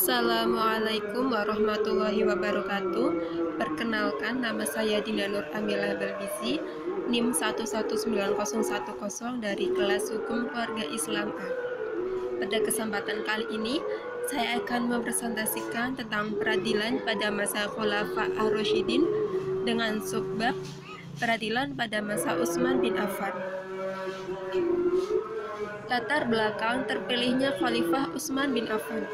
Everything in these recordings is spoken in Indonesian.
Assalamualaikum warahmatullahi wabarakatuh. Perkenalkan, nama saya Dina Nur Amila Balbisi, NIM 119010 dari kelas Hukum Keluarga Islam A. Pada kesempatan kali ini, saya akan mempresentasikan tentang peradilan pada masa Khulafa ar-Rasyidin dengan subbab peradilan pada masa Utsman bin Affan. Latar belakang terpilihnya Khalifah Utsman bin Affan.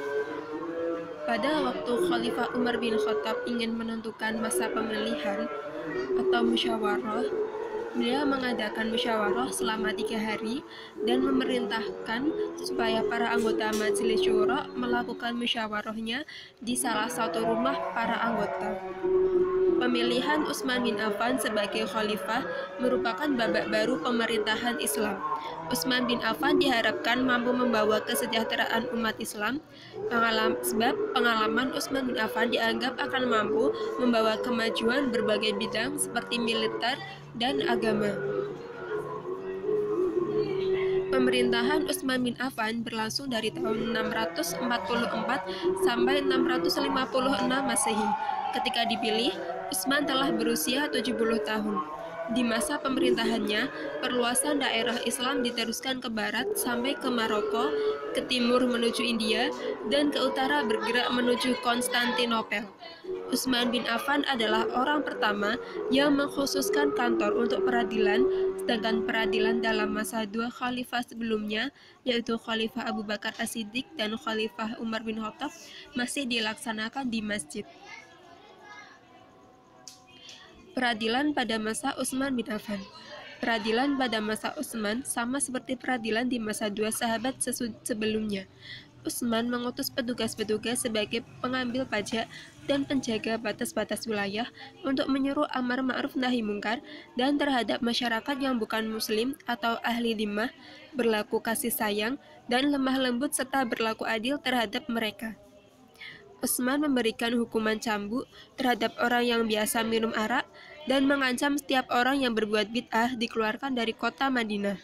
Pada waktu Khalifah Umar bin Khattab ingin menentukan masa pemilihan atau musyawarah, beliau mengadakan musyawarah selama 3 hari dan memerintahkan supaya para anggota Majelis Syuro melakukan musyawarahnya di salah satu rumah para anggota. Pemilihan Utsman bin Affan sebagai khalifah merupakan babak baru pemerintahan Islam. Utsman bin Affan diharapkan mampu membawa kesejahteraan umat Islam, sebab pengalaman Utsman bin Affan dianggap akan mampu membawa kemajuan berbagai bidang seperti militer dan agama. Pemerintahan Utsman bin Affan berlangsung dari tahun 644 sampai 656 Masehi. Ketika dipilih, Utsman telah berusia 70 tahun. Di masa pemerintahannya, perluasan daerah Islam diteruskan ke barat sampai ke Maroko, ke timur menuju India, dan ke utara bergerak menuju Konstantinopel. Utsman bin Affan adalah orang pertama yang mengkhususkan kantor untuk peradilan, sedangkan peradilan dalam masa 2 khalifah sebelumnya, yaitu Khalifah Abu Bakar As-Siddiq dan Khalifah Umar bin Khattab, masih dilaksanakan di masjid. Peradilan pada masa Utsman bin Affan. Peradilan pada masa Utsman sama seperti peradilan di masa 2 sahabat sebelumnya. Utsman mengutus petugas-petugas sebagai pengambil pajak dan penjaga batas-batas wilayah untuk menyuruh amar ma'ruf nahi mungkar dan terhadap masyarakat yang bukan muslim atau ahli dhimmah, berlaku kasih sayang dan lemah lembut serta berlaku adil terhadap mereka. Utsman memberikan hukuman cambuk terhadap orang yang biasa minum arak dan mengancam setiap orang yang berbuat bid'ah dikeluarkan dari kota Madinah.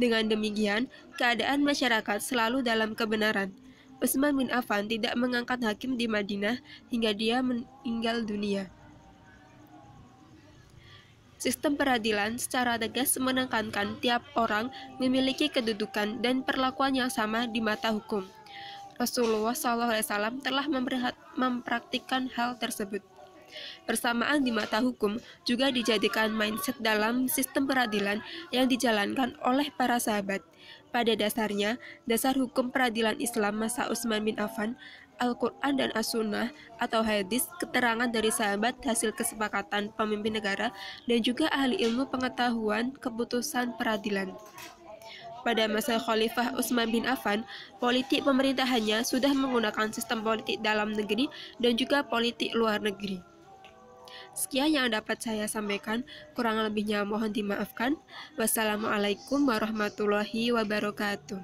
Dengan demikian, keadaan masyarakat selalu dalam kebenaran. Utsman bin Affan tidak mengangkat hakim di Madinah hingga dia meninggal dunia. Sistem peradilan secara tegas menekankan tiap orang memiliki kedudukan dan perlakuan yang sama di mata hukum. Rasulullah SAW telah mempraktikkan hal tersebut. Persamaan di mata hukum juga dijadikan mindset dalam sistem peradilan yang dijalankan oleh para sahabat. Pada dasarnya, dasar hukum peradilan Islam masa Utsman bin Affan, Al-Quran dan As-Sunnah atau hadis, keterangan dari sahabat, hasil kesepakatan pemimpin negara, dan juga ahli ilmu pengetahuan keputusan peradilan. Pada masa Khalifah Utsman bin Affan, politik pemerintahannya sudah menggunakan sistem politik dalam negeri dan juga politik luar negeri. Sekian yang dapat saya sampaikan, kurang lebihnya mohon dimaafkan. Wassalamualaikum warahmatullahi wabarakatuh.